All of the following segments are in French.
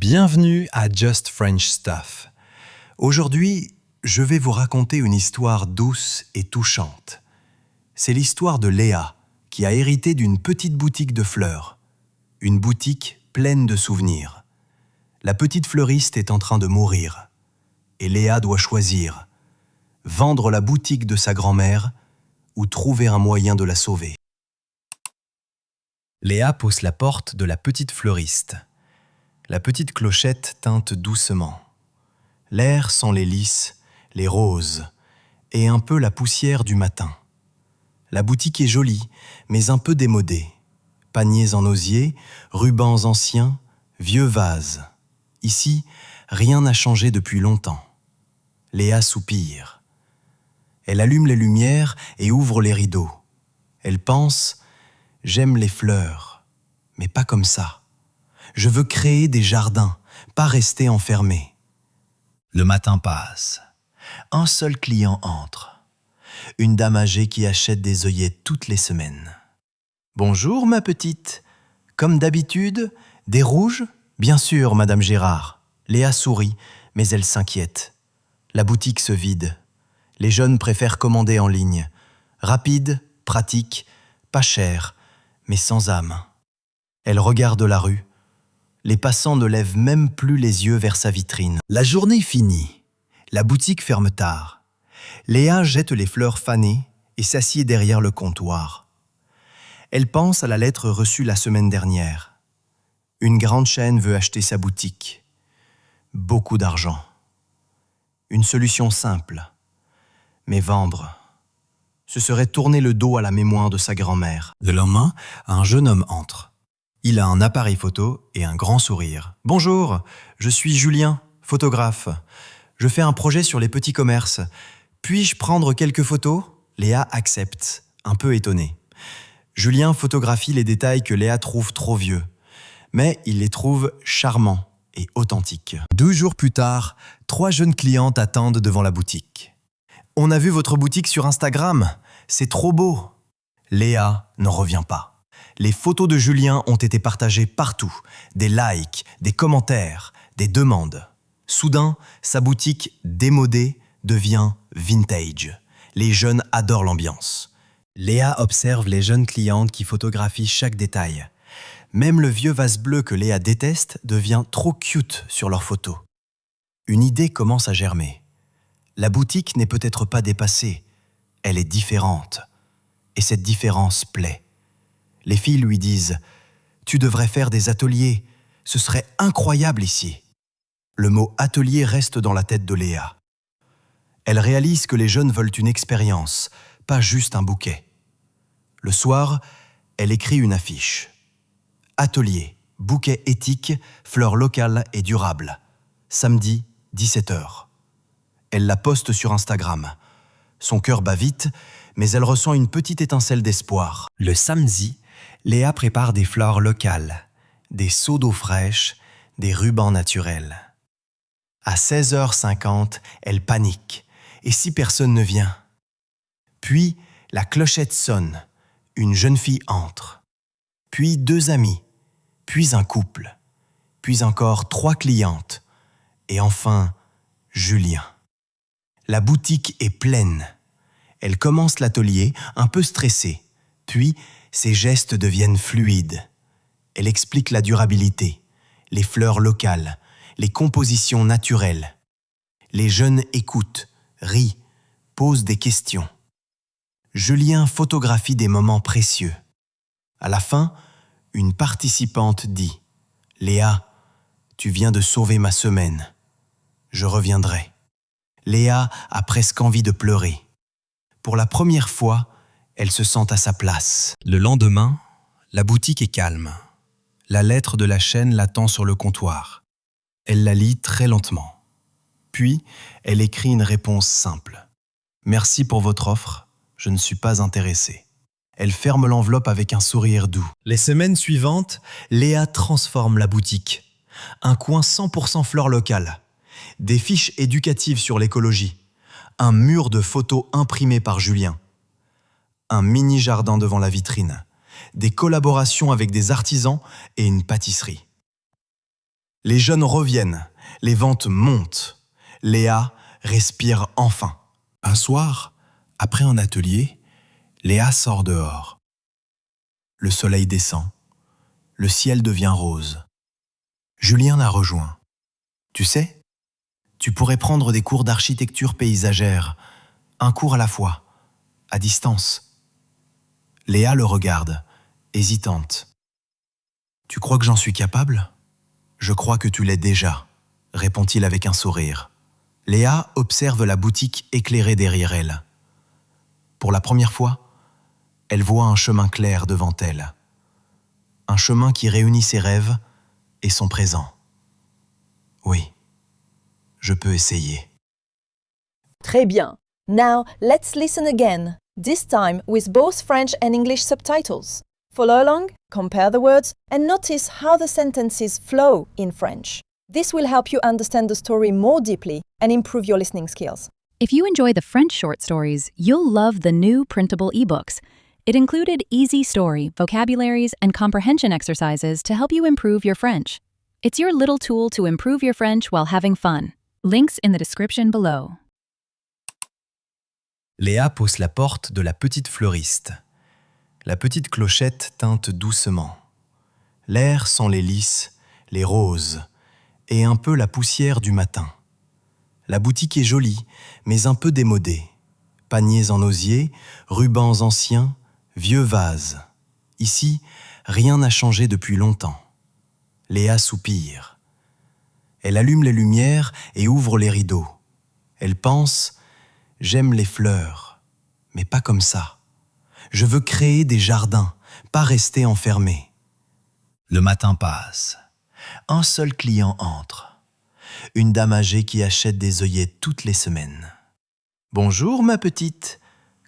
Bienvenue à Just French Stuff. Aujourd'hui, je vais vous raconter une histoire douce et touchante. C'est l'histoire de Léa, qui a hérité d'une petite boutique de fleurs. Une boutique pleine de souvenirs. La petite fleuriste est en train de mourir. Et Léa doit choisir. Vendre la boutique de sa grand-mère ou trouver un moyen de la sauver. Léa pousse la porte de la petite fleuriste. La petite clochette teinte doucement. L'air sent les lys, les roses et un peu la poussière du matin. La boutique est jolie, mais un peu démodée. Paniers en osier, rubans anciens, vieux vases. Ici, rien n'a changé depuis longtemps. Léa soupire. Elle allume les lumières et ouvre les rideaux. Elle pense « J'aime les fleurs, mais pas comme ça. Je veux créer des jardins, pas rester enfermé. » Le matin passe. Un seul client entre. Une dame âgée qui achète des œillettes toutes les semaines. « Bonjour, ma petite. Comme d'habitude, des rouges ? » « Bien sûr, Madame Gérard. » Léa sourit, mais elle s'inquiète. La boutique se vide. Les jeunes préfèrent commander en ligne. Rapide, pratique, pas cher, mais sans âme. Elle regarde la rue. Les passants ne lèvent même plus les yeux vers sa vitrine. La journée finit. La boutique ferme tard. Léa jette les fleurs fanées et s'assied derrière le comptoir. Elle pense à la lettre reçue la semaine dernière. Une grande chaîne veut acheter sa boutique. Beaucoup d'argent. Une solution simple. Mais vendre. Ce serait tourner le dos à la mémoire de sa grand-mère. Le lendemain, un jeune homme entre. Il a un appareil photo et un grand sourire. « Bonjour, je suis Julien, photographe. Je fais un projet sur les petits commerces. Puis-je prendre quelques photos ?» Léa accepte, un peu étonnée. Julien photographie les détails que Léa trouve trop vieux. Mais il les trouve charmants et authentiques. 2 jours plus tard, 3 jeunes clientes attendent devant la boutique. « On a vu votre boutique sur Instagram. C'est trop beau. » Léa n'en revient pas. Les photos de Julien ont été partagées partout. Des likes, des commentaires, des demandes. Soudain, sa boutique démodée devient vintage. Les jeunes adorent l'ambiance. Léa observe les jeunes clientes qui photographient chaque détail. Même le vieux vase bleu que Léa déteste devient trop cute sur leurs photos. Une idée commence à germer. La boutique n'est peut-être pas dépassée. Elle est différente. Et cette différence plaît. Les filles lui disent « Tu devrais faire des ateliers. Ce serait incroyable ici. » Le mot « atelier » reste dans la tête de Léa. Elle réalise que les jeunes veulent une expérience, pas juste un bouquet. Le soir, elle écrit une affiche. Atelier, bouquet éthique, fleurs locales et durables. Samedi, 17h. Elle la poste sur Instagram. Son cœur bat vite, mais elle ressent une petite étincelle d'espoir. Le samedi, Léa prépare des fleurs locales, des seaux d'eau fraîche, des rubans naturels. À 16h50, elle panique. Et si personne ne vient? Puis, la clochette sonne. Une jeune fille entre. Puis 2 amis. Puis un couple. Puis encore 3 clientes. Et enfin, Julien. La boutique est pleine. Elle commence l'atelier, un peu stressée. Puis, ses gestes deviennent fluides. Elle explique la durabilité, les fleurs locales, les compositions naturelles. Les jeunes écoutent, rient, posent des questions. Julien photographie des moments précieux. À la fin, une participante dit « Léa, tu viens de sauver ma semaine. Je reviendrai. » Léa a presque envie de pleurer. Pour la première fois, elle se sent à sa place. Le lendemain, la boutique est calme. La lettre de la chaîne l'attend sur le comptoir. Elle la lit très lentement. Puis, elle écrit une réponse simple. « Merci pour votre offre, je ne suis pas intéressée. » Elle ferme l'enveloppe avec un sourire doux. Les semaines suivantes, Léa transforme la boutique. Un coin 100% fleurs locales. Des fiches éducatives sur l'écologie. Un mur de photos imprimées par Julien. Un mini-jardin devant la vitrine. Des collaborations avec des artisans et une pâtisserie. Les jeunes reviennent, les ventes montent. Léa respire enfin. Un soir, après un atelier, Léa sort dehors. Le soleil descend, le ciel devient rose. Julien la rejoint. Tu sais, tu pourrais prendre des cours d'architecture paysagère, un cours à la fois, à distance. Léa le regarde, hésitante. Tu crois que j'en suis capable ? Je crois que tu l'es déjà, répond-il avec un sourire. Léa observe la boutique éclairée derrière elle. Pour la première fois, elle voit un chemin clair devant elle. Un chemin qui réunit ses rêves et son présent. Oui, je peux essayer. Très bien. Now, let's listen again, this time with both French and English subtitles. Follow along, compare the words, and notice how the sentences flow in French. This will help you understand the story more deeply and improve your listening skills. If you enjoy the French short stories, you'll love the new printable ebooks. It included easy story, vocabularies, and comprehension exercises to help you improve your French. It's your little tool to improve your French while having fun. Links in the description below. Léa pousse la porte de la petite fleuriste. La petite clochette teinte doucement. L'air sent les lys, les roses et un peu la poussière du matin. La boutique est jolie, mais un peu démodée. Paniers en osier, rubans anciens, vieux vases. Ici, rien n'a changé depuis longtemps. Léa soupire. Elle allume les lumières et ouvre les rideaux. Elle pense « J'aime les fleurs, mais pas comme ça. Je veux créer des jardins, pas rester enfermé. » Le matin passe. Un seul client entre. Une dame âgée qui achète des œillettes toutes les semaines. « Bonjour, ma petite.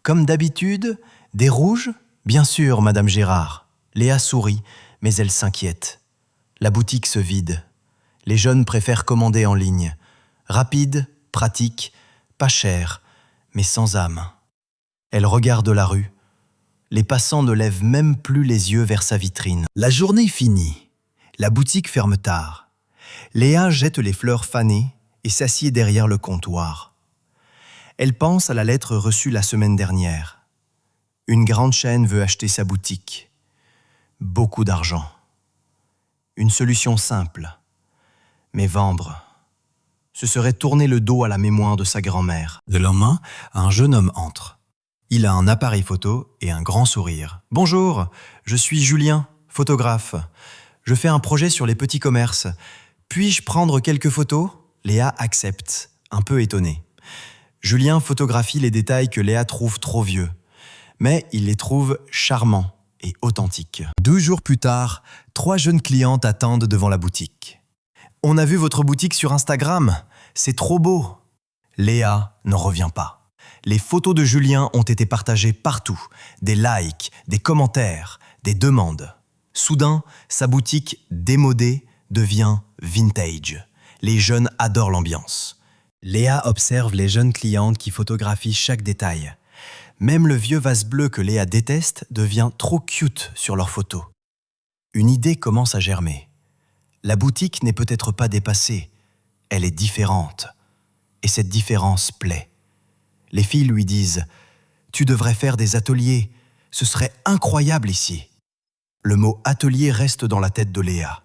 Comme d'habitude, des rouges ? Bien sûr, Madame Gérard. » Léa sourit, mais elle s'inquiète. La boutique se vide. Les jeunes préfèrent commander en ligne. Rapide, pratique, pas cher, mais sans âme. Elle regarde la rue. Les passants ne lèvent même plus les yeux vers sa vitrine. La journée finit. La boutique ferme tard. Léa jette les fleurs fanées et s'assied derrière le comptoir. Elle pense à la lettre reçue la semaine dernière. Une grande chaîne veut acheter sa boutique. Beaucoup d'argent. Une solution simple. Mais vendre. Ce serait tourner le dos à la mémoire de sa grand-mère. Le lendemain, un jeune homme entre. Il a un appareil photo et un grand sourire. « Bonjour, je suis Julien, photographe. Je fais un projet sur les petits commerces. Puis-je prendre quelques photos ?» Léa accepte, un peu étonnée. Julien photographie les détails que Léa trouve trop vieux. Mais il les trouve charmants et authentiques. 12 jours plus tard, 3 jeunes clientes attendent devant la boutique. « On a vu votre boutique sur Instagram. C'est trop beau. » Léa n'en revient pas. Les photos de Julien ont été partagées partout. Des likes, des commentaires, des demandes. Soudain, sa boutique démodée devient vintage. Les jeunes adorent l'ambiance. Léa observe les jeunes clientes qui photographient chaque détail. Même le vieux vase bleu que Léa déteste devient trop cute sur leurs photos. Une idée commence à germer. La boutique n'est peut-être pas dépassée. Elle est différente. Et cette différence plaît. Les filles lui disent « Tu devrais faire des ateliers. Ce serait incroyable ici. » Le mot « atelier » reste dans la tête de Léa.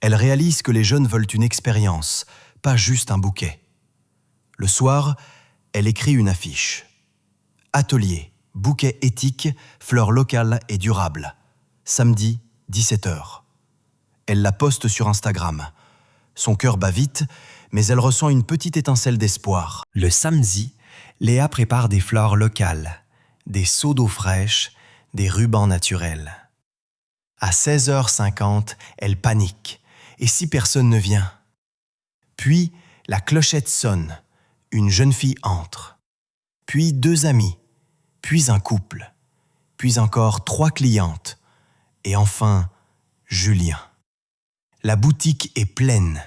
Elle réalise que les jeunes veulent une expérience, pas juste un bouquet. Le soir, elle écrit une affiche. Atelier, bouquet éthique, fleurs locales et durables. Samedi, 17h. Elle la poste sur Instagram. Son cœur bat vite, mais elle ressent une petite étincelle d'espoir. Le samedi, Léa prépare des fleurs locales, des seaux d'eau fraîche, des rubans naturels. À 16h50, elle panique. Et si personne ne vient ? Puis, la clochette sonne. Une jeune fille entre. Puis 2 amis. Puis un couple. Puis encore 3 clientes. Et enfin, Julien. La boutique est pleine.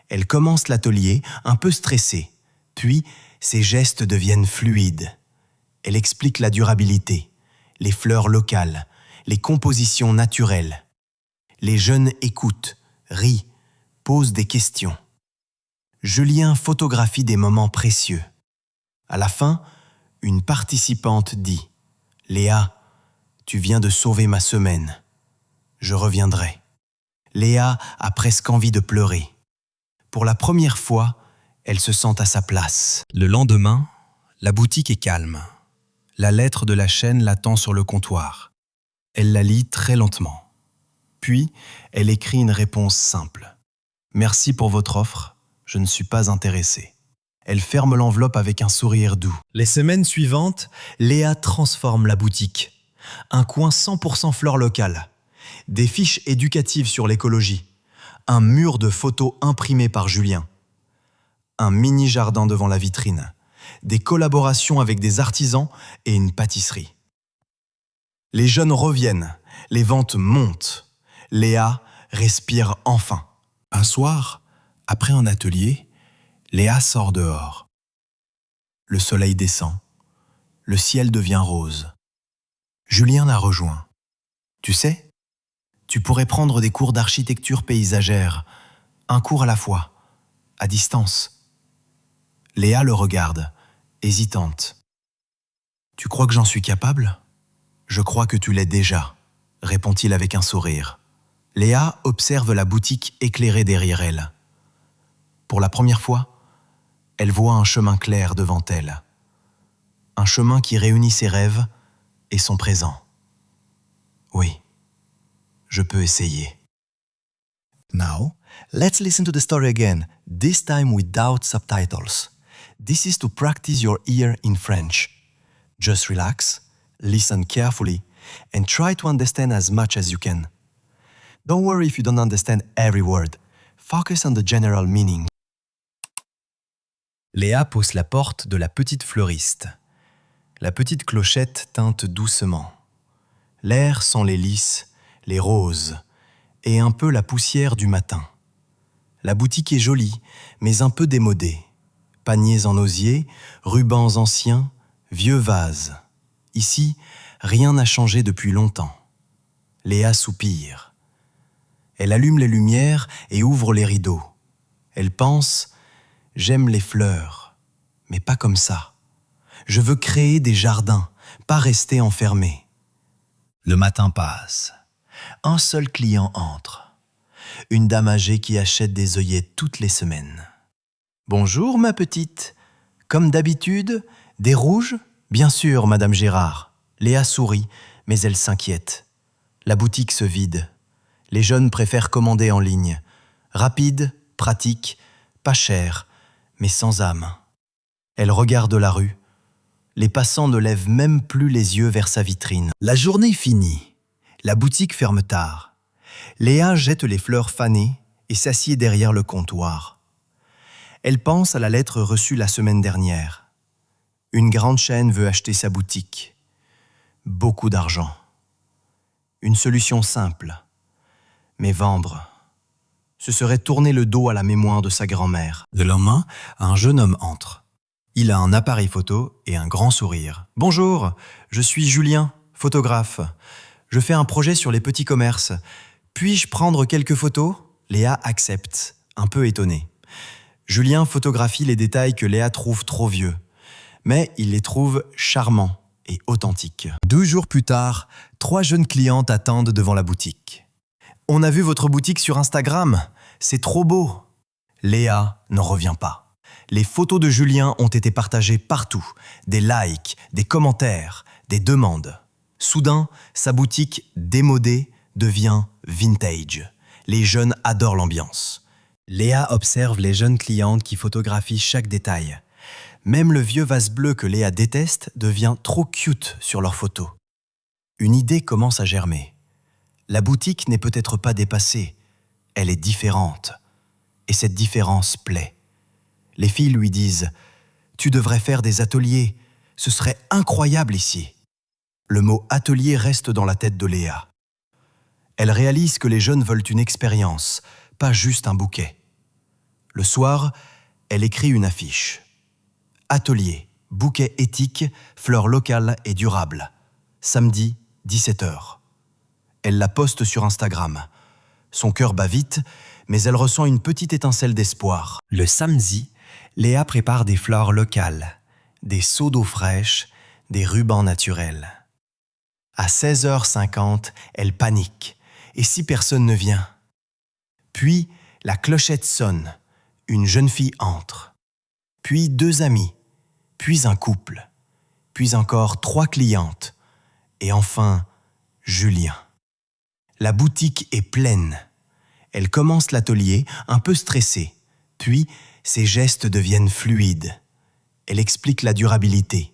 Elle commence l'atelier, un peu stressée. Puis, ses gestes deviennent fluides. Elle explique la durabilité, les fleurs locales, les compositions naturelles. Les jeunes écoutent, rient, pose des questions. Julien photographie des moments précieux. À la fin, une participante dit « Léa, tu viens de sauver ma semaine. Je reviendrai. » Léa a presque envie de pleurer. Pour la première fois, elle se sent à sa place. Le lendemain, la boutique est calme. La lettre de la chaîne l'attend sur le comptoir. Elle la lit très lentement. Puis, elle écrit une réponse simple. « Merci pour votre offre, je ne suis pas intéressée. » Elle ferme l'enveloppe avec un sourire doux. Les semaines suivantes, Léa transforme la boutique. Un coin 100% fleurs locales. Des fiches éducatives sur l'écologie. Un mur de photos imprimées par Julien. Un mini-jardin devant la vitrine. Des collaborations avec des artisans et une pâtisserie. Les jeunes reviennent, les ventes montent. Léa respire enfin. Un soir, après un atelier, Léa sort dehors. Le soleil descend. Le ciel devient rose. Julien la rejoint. Tu sais, tu pourrais prendre des cours d'architecture paysagère, un cours à la fois, à distance. Léa le regarde, hésitante. Tu crois que j'en suis capable ? Je crois que tu l'es déjà, répond-il avec un sourire. Léa observe la boutique éclairée derrière elle. Pour la première fois, elle voit un chemin clair devant elle. Un chemin qui réunit ses rêves et son présent. Oui, je peux essayer. Now, let's listen to the story again, this time without subtitles. This is to practice your ear in French. Just relax, listen carefully, and try to understand as much as you can. Don't worry if you don't understand every word. Focus on the general meaning. Léa pousse la porte de la petite fleuriste. La petite clochette teinte doucement. L'air sent les lys, les roses, et un peu la poussière du matin. La boutique est jolie, mais un peu démodée. Paniers en osier, rubans anciens, vieux vases. Ici, rien n'a changé depuis longtemps. Léa soupire. Elle allume les lumières et ouvre les rideaux. Elle pense « J'aime les fleurs, mais pas comme ça. Je veux créer des jardins, pas rester enfermé. » Le matin passe. Un seul client entre. Une dame âgée qui achète des œillettes toutes les semaines. « Bonjour, ma petite. Comme d'habitude, des rouges ? Bien sûr, Madame Gérard. » Léa sourit, mais elle s'inquiète. La boutique se vide. Les jeunes préfèrent commander en ligne. Rapide, pratique, pas cher, mais sans âme. Elle regarde la rue. Les passants ne lèvent même plus les yeux vers sa vitrine. La journée finit. La boutique ferme tard. Léa jette les fleurs fanées et s'assied derrière le comptoir. Elle pense à la lettre reçue la semaine dernière. Une grande chaîne veut acheter sa boutique. Beaucoup d'argent. Une solution simple. Mais vendre. Ce serait tourner le dos à la mémoire de sa grand-mère. Le lendemain, un jeune homme entre. Il a un appareil photo et un grand sourire. « Bonjour, je suis Julien, photographe. Je fais un projet sur les petits commerces. Puis-je prendre quelques photos ?» Léa accepte, un peu étonnée. Julien photographie les détails que Léa trouve trop vieux. Mais il les trouve charmants et authentiques. 2 jours plus tard, 3 jeunes clientes attendent devant la boutique. « On a vu votre boutique sur Instagram. C'est trop beau. » Léa n'en revient pas. Les photos de Julien ont été partagées partout. Des likes, des commentaires, des demandes. Soudain, sa boutique démodée devient vintage. Les jeunes adorent l'ambiance. Léa observe les jeunes clientes qui photographient chaque détail. Même le vieux vase bleu que Léa déteste devient trop cute sur leurs photos. Une idée commence à germer. La boutique n'est peut-être pas dépassée. Elle est différente. Et cette différence plaît. Les filles lui disent « Tu devrais faire des ateliers. Ce serait incroyable ici. » Le mot « atelier » reste dans la tête de Léa. Elle réalise que les jeunes veulent une expérience, pas juste un bouquet. Le soir, elle écrit une affiche. Atelier, bouquet éthique, fleurs locales et durables. Samedi, 17h. Elle la poste sur Instagram. Son cœur bat vite, mais elle ressent une petite étincelle d'espoir. Le samedi, Léa prépare des fleurs locales, des seaux d'eau fraîche, des rubans naturels. À 16h50, elle panique. Et si personne ne vient? Puis, la clochette sonne. Une jeune fille entre. Puis 2 amis. Puis un couple. Puis encore 3 clientes. Et enfin, Julien. La boutique est pleine. Elle commence l'atelier, un peu stressée. Puis, ses gestes deviennent fluides. Elle explique la durabilité,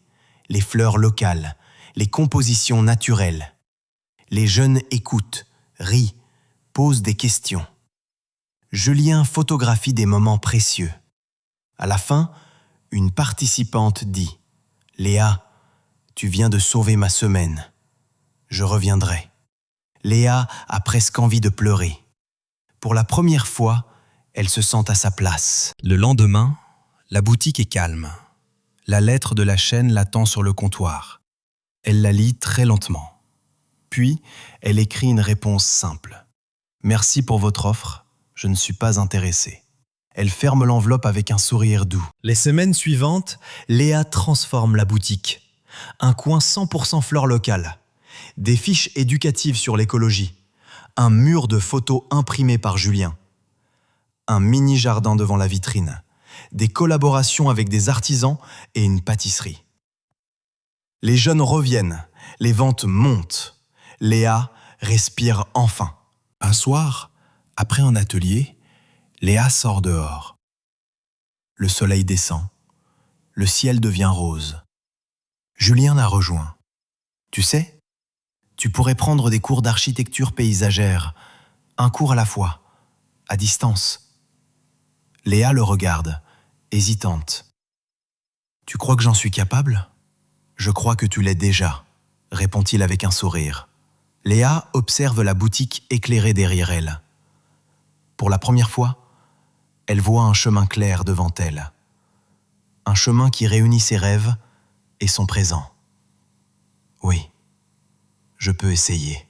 les fleurs locales, les compositions naturelles. Les jeunes écoutent, rient, posent des questions. Julien photographie des moments précieux. À la fin, une participante dit « Léa, tu viens de sauver ma semaine. Je reviendrai. » Léa a presque envie de pleurer. Pour la première fois, elle se sent à sa place. Le lendemain, la boutique est calme. La lettre de la chaîne l'attend sur le comptoir. Elle la lit très lentement. Puis, elle écrit une réponse simple. « Merci pour votre offre, je ne suis pas intéressée. » Elle ferme l'enveloppe avec un sourire doux. Les semaines suivantes, Léa transforme la boutique. Un coin 100% fleurs locales. Des fiches éducatives sur l'écologie. Un mur de photos imprimées par Julien. Un mini-jardin devant la vitrine. Des collaborations avec des artisans et une pâtisserie. Les jeunes reviennent, les ventes montent. Léa respire enfin. Un soir, après un atelier, Léa sort dehors. Le soleil descend. Le ciel devient rose. Julien la rejoint. Tu sais, tu pourrais prendre des cours d'architecture paysagère, un cours à la fois, à distance. Léa le regarde, hésitante. Tu crois que j'en suis capable ? Je crois que tu l'es déjà, répond-il avec un sourire. Léa observe la boutique éclairée derrière elle. Pour la première fois, elle voit un chemin clair devant elle. Un chemin qui réunit ses rêves et son présent. Oui, je peux essayer.